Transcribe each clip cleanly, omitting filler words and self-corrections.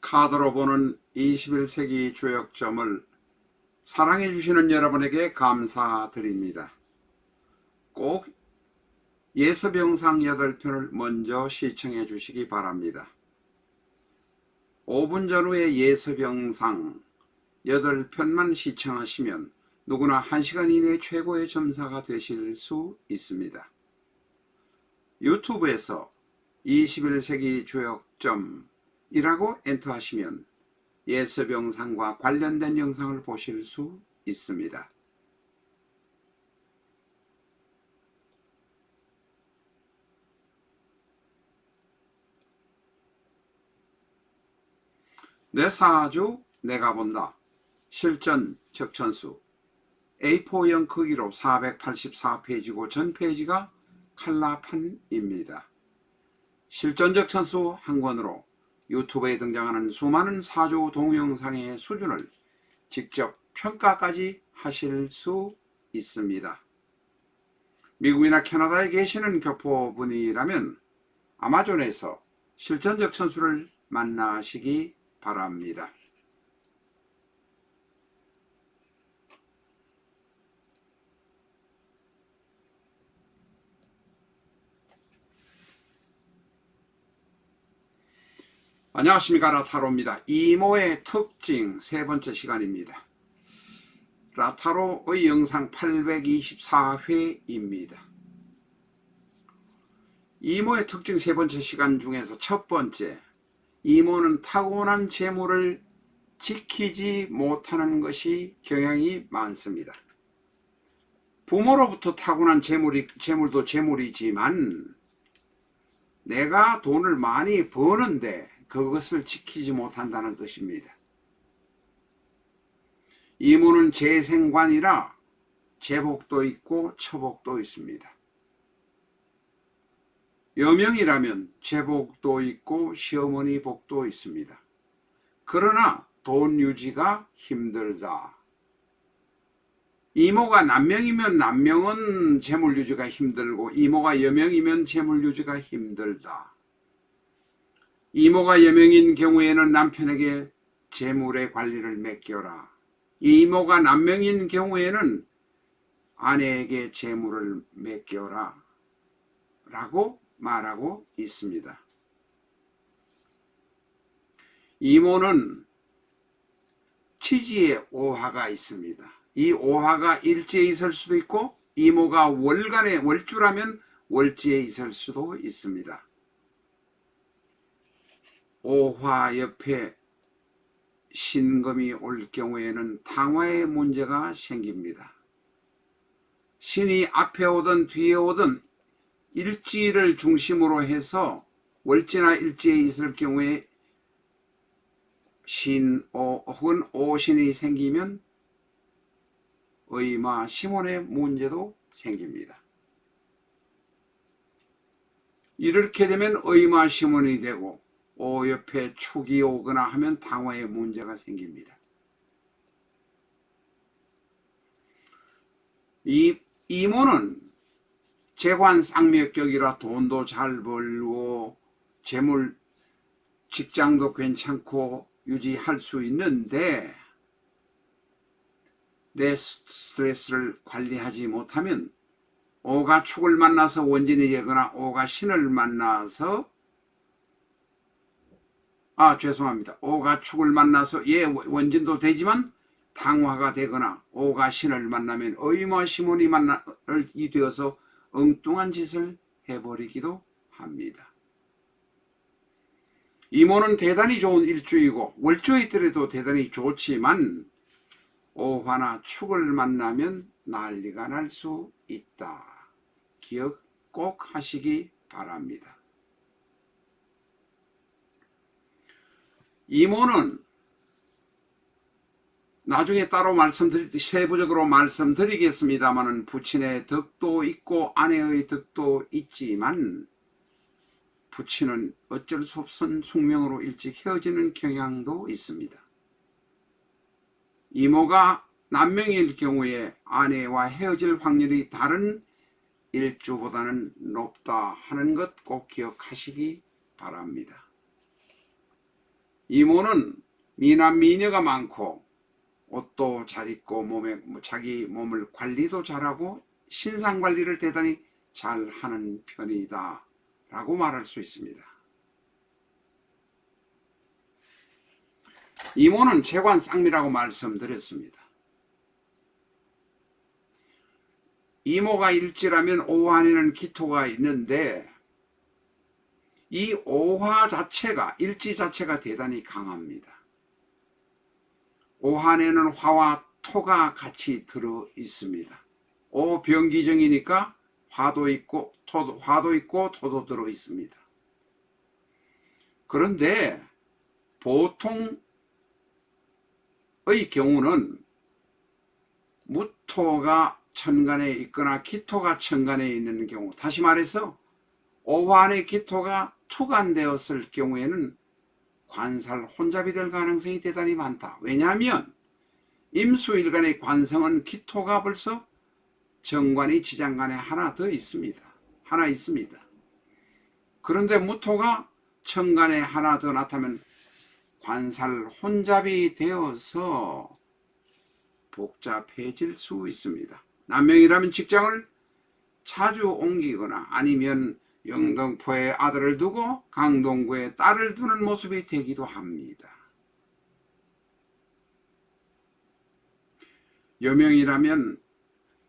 카드로 보는 21세기 주역점을 사랑해 주시는 여러분에게 감사드립니다. 꼭 예습 영상 8편을 먼저 시청해 주시기 바랍니다. 5분 전후의 예습 영상 8편만 시청하시면 누구나 1시간 이내 최고의 점사가 되실 수 있습니다. 유튜브에서 21세기 주역점이라고 엔터하시면 예습 영상과 관련된 영상을 보실 수 있습니다. 내 사주 내가 본다. 실전 적천수 A4형 크기로 484페이지고 전 페이지가 칼라판입니다. 실전 적천수 한 권으로 유튜브에 등장하는 수많은 사주 동영상의 수준을 직접 평가까지 하실 수 있습니다. 미국이나 캐나다에 계시는 교포분이라면 아마존에서 실전 적천수를 만나시기 바랍니다. 안녕하십니까, 라타로입니다. 이모의 특징 세 번째 시간입니다. 라타로의 영상 824회입니다. 이모의 특징 세 번째 시간 중에서 첫 번째, 이모는 타고난 재물을 지키지 못하는 것이 경향이 많습니다. 부모로부터 타고난 재물도 재물이지만 내가 돈을 많이 버는데 그것을 지키지 못한다는 뜻입니다. 이모는 재생관이라 재복도 있고 처복도 있습니다. 여명이라면 재복도 있고 시어머니 복도 있습니다. 그러나 돈 유지가 힘들다. 이모가 남명이면 남명은 재물 유지가 힘들고 이모가 여명이면 재물 유지가 힘들다. 이모가 여명인 경우에는 남편에게 재물의 관리를 맡겨라. 이모가 남명인 경우에는 아내에게 재물을 맡겨라 라고 말하고 있습니다. 이모는 치지에 오화가 있습니다. 이 오화가 일지에 있을 수도 있고 이모가 월간에 월주라면 월지에 있을 수도 있습니다. 오화 옆에 신금이 올 경우에는 탕화의 문제가 생깁니다. 신이 앞에 오든 뒤에 오든 일지를 중심으로 해서 월지나 일지에 있을 경우에 신오 혹은 오신이 생기면 의마 시몬의 문제도 생깁니다. 이렇게 되면 의마 시몬이 되고 오 옆에 축이 오거나 하면 당화의 문제가 생깁니다. 이 이모는 재관 쌍묘격이라 돈도 잘 벌고 재물 직장도 괜찮고 유지할 수 있는데 내 스트레스를 관리하지 못하면 오가 축을 만나서 원진이 되거나 오가 신을 만나서 오가 축을 만나서 원진도 되지만 당화가 되거나 오가 신을 만나면 의마 시몬이 만나이 되어서 엉뚱한 짓을 해버리기도 합니다. 이모는 대단히 좋은 일주이고 월주에 있더라도 대단히 좋지만 오화나 축을 만나면 난리가 날 수 있다. 기억 꼭 하시기 바랍니다. 이모는 나중에 따로 세부적으로 말씀드리겠습니다만 부친의 덕도 있고 아내의 덕도 있지만 부친은 어쩔 수 없은 숙명으로 일찍 헤어지는 경향도 있습니다. 이모가 남명일 경우에 아내와 헤어질 확률이 다른 일주보다는 높다 하는 것 꼭 기억하시기 바랍니다. 이모는 미남 미녀가 많고 옷도 잘 입고 자기 몸을 관리도 잘하고 신상 관리를 대단히 잘 하는 편이다 라고 말할 수 있습니다. 이모는 재관 쌍미라고 말씀드렸습니다. 이모가 일지라면 오화 안에는 기토가 있는데 이 오화 자체가 일지 자체가 대단히 강합니다. 오화 안에는 화와 토가 같이 들어 있습니다. 오병기정이니까 화도 있고 토도 들어 있습니다. 그런데 보통의 경우는 무토가 천간에 있거나 기토가 천간에 있는 경우, 다시 말해서 오화 안에 기토가 투간되었을 경우에는 관살 혼잡이 될 가능성이 대단히 많다. 왜냐하면 임수일간의 관성은 기토가 벌써 정관이 지장간에 하나 있습니다. 그런데 무토가 천간에 하나 더 나타나면 관살 혼잡이 되어서 복잡해질 수 있습니다. 남명이라면 직장을 자주 옮기거나 아니면 영등포에 아들을 두고 강동구에 딸을 두는 모습이 되기도 합니다. 여명이라면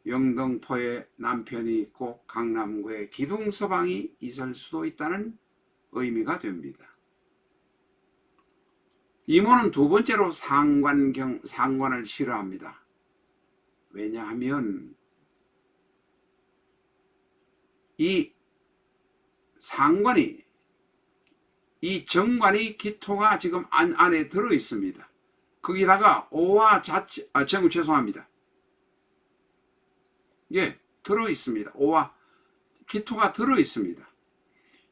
영등포에 남편이 있고 강남구에 기둥서방이 있을 수도 있다는 의미가 됩니다. 이모는 두 번째로 상관을 싫어합니다. 왜냐하면 이 상관이, 이 정관이 기토가 지금 안에 들어 있습니다. 거기다가 오화 자체, 죄송합니다. 예, 들어 있습니다. 기토가 들어 있습니다.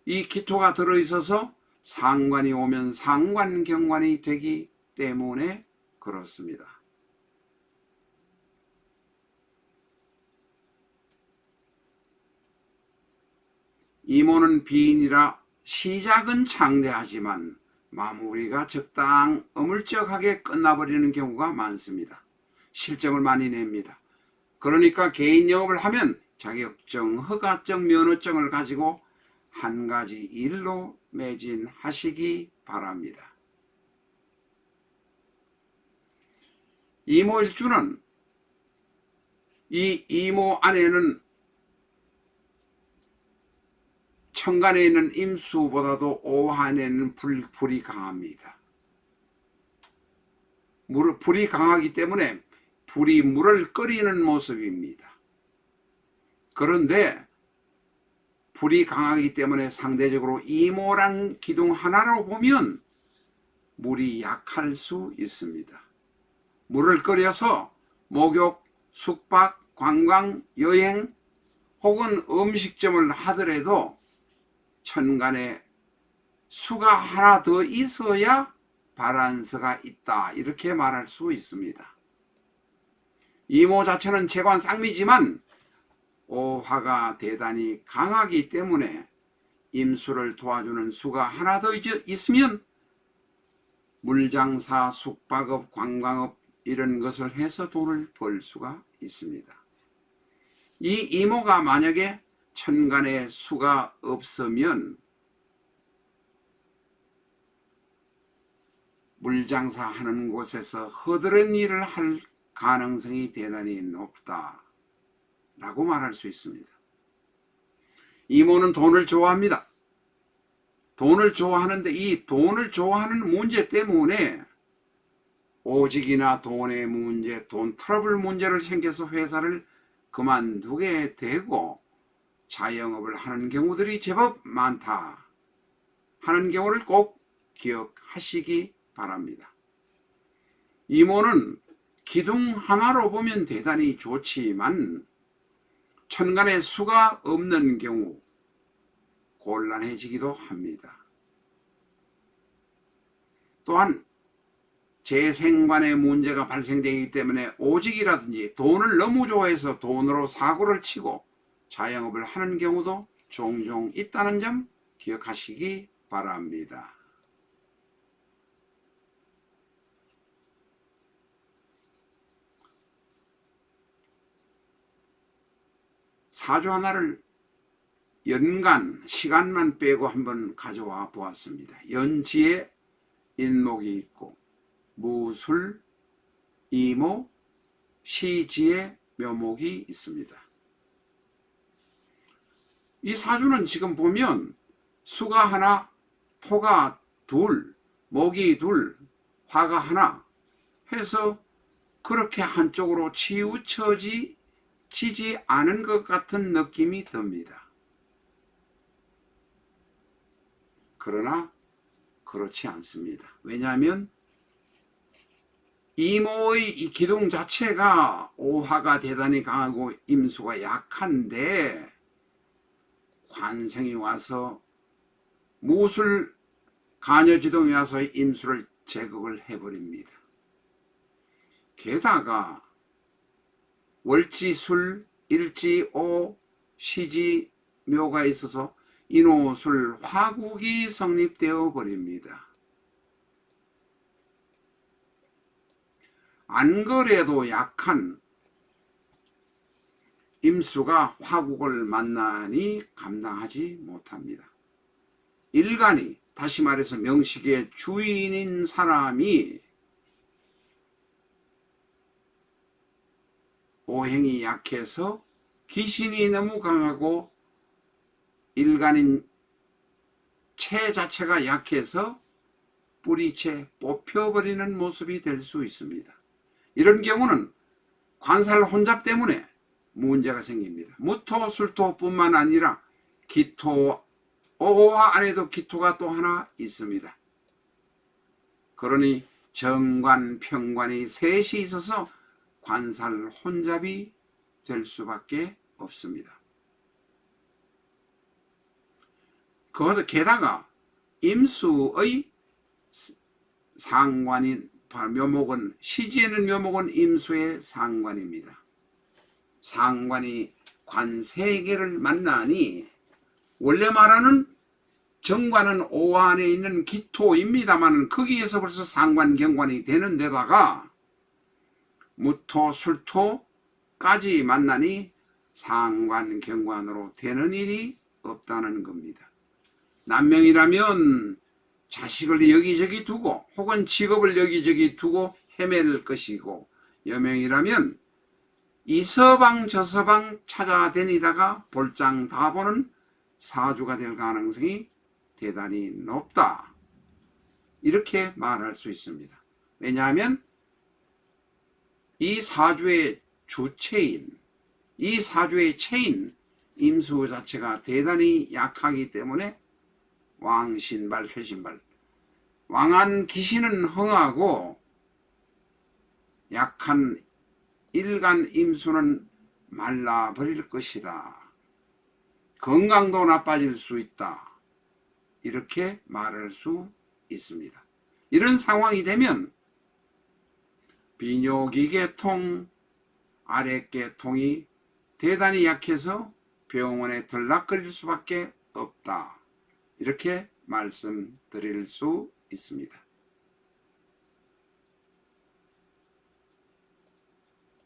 이 기토가 들어 있어서 상관이 오면 상관경관이 되기 때문에 그렇습니다. 이모는 비인이라 시작은 창대하지만 마무리가 적당 어물쩍하게 끝나버리는 경우가 많습니다. 실적을 많이 냅니다. 그러니까 개인 영업을 하면 자격증, 허가증, 면허증을 가지고 한 가지 일로 매진하시기 바랍니다. 이모일주는 이 이모 안에는 천간에 있는 임수보다도 오화 안에는 불이 강합니다. 불이 강하기 때문에 불이 물을 끓이는 모습입니다. 그런데 불이 강하기 때문에 상대적으로 이모란 기둥 하나로 보면 물이 약할 수 있습니다. 물을 끓여서 목욕, 숙박, 관광, 여행 혹은 음식점을 하더라도 천간에 수가 하나 더 있어야 바란스가 있다, 이렇게 말할 수 있습니다. 이모 자체는 재관 쌍미지만 오화가 대단히 강하기 때문에 임수를 도와주는 수가 하나 더 있으면 물장사, 숙박업, 관광업 이런 것을 해서 돈을 벌 수가 있습니다. 이 이모가 만약에 천간에 수가 없으면 물장사 하는 곳에서 허드렛 일을 할 가능성이 대단히 높다 라고 말할 수 있습니다. 이모는 돈을 좋아합니다. 돈을 좋아하는데 이 돈을 좋아하는 문제 때문에 오직이나 돈의 문제, 돈 트러블 문제를 생겨서 회사를 그만두게 되고 자영업을 하는 경우들이 제법 많다 하는 경우를 꼭 기억하시기 바랍니다. 이모는 기둥 하나로 보면 대단히 좋지만 천간에 수가 없는 경우 곤란해지기도 합니다. 또한 재생관의 문제가 발생되기 때문에 오직이라든지 돈을 너무 좋아해서 돈으로 사고를 치고 자영업을 하는 경우도 종종 있다는 점 기억하시기 바랍니다. 사주 하나를 연간 시간만 빼고 한번 가져와 보았습니다. 연지에 인목이 있고 무술, 이모, 시지에 묘목이 있습니다. 이 사주는 지금 보면 수가 하나, 토가 둘, 목이 둘, 화가 하나 해서 그렇게 한쪽으로 치우쳐지지 않은 것 같은 느낌이 듭니다. 그러나 그렇지 않습니다. 왜냐하면 이모의 이 기둥 자체가 오화가 대단히 강하고 임수가 약한데 관생이 와서 무술 간여지동이 와서 임수를 제거를 해버립니다. 게다가 월지술, 일지오, 시지묘가 있어서 인오술 화국이 성립되어 버립니다. 안 그래도 약한 임수가 화국을 만나니 감당하지 못합니다. 일간이, 다시 말해서 명식의 주인인 사람이 오행이 약해서 기신이 너무 강하고 일간인 체 자체가 약해서 뿌리채 뽑혀버리는 모습이 될 수 있습니다. 이런 경우는 관살 혼잡 때문에 문제가 생깁니다. 무토, 술토뿐만 아니라 기토, 오화 안에도 기토가 또 하나 있습니다. 그러니 정관, 평관이 셋이 있어서 관살 혼잡이 될 수밖에 없습니다. 게다가 임수의 상관인 묘목은, 시지에는 묘목은 임수의 상관입니다. 상관이 관 세 개를 만나니 원래 말하는 정관은 오화 안에 있는 기토입니다만 거기에서 벌써 상관 경관이 되는 데다가 무토, 술토까지 만나니 상관 경관으로 되는 일이 없다는 겁니다. 남명이라면 자식을 여기저기 두고 혹은 직업을 여기저기 두고 헤맬 것이고, 여명이라면 이서방 저서방 찾아다니다가 볼장 다 보는 사주가 될 가능성이 대단히 높다, 이렇게 말할 수 있습니다. 왜냐하면 이 사주의 주체인, 이 사주의 체인 임수 자체가 대단히 약하기 때문에 왕신발, 회신발, 왕한 기신은 흥하고 약한 일간 임수는 말라버릴 것이다, 건강도 나빠질 수 있다, 이렇게 말할 수 있습니다. 이런 상황이 되면 비뇨기계통, 아랫계통이 대단히 약해서 병원에 들락거릴 수밖에 없다, 이렇게 말씀드릴 수 있습니다.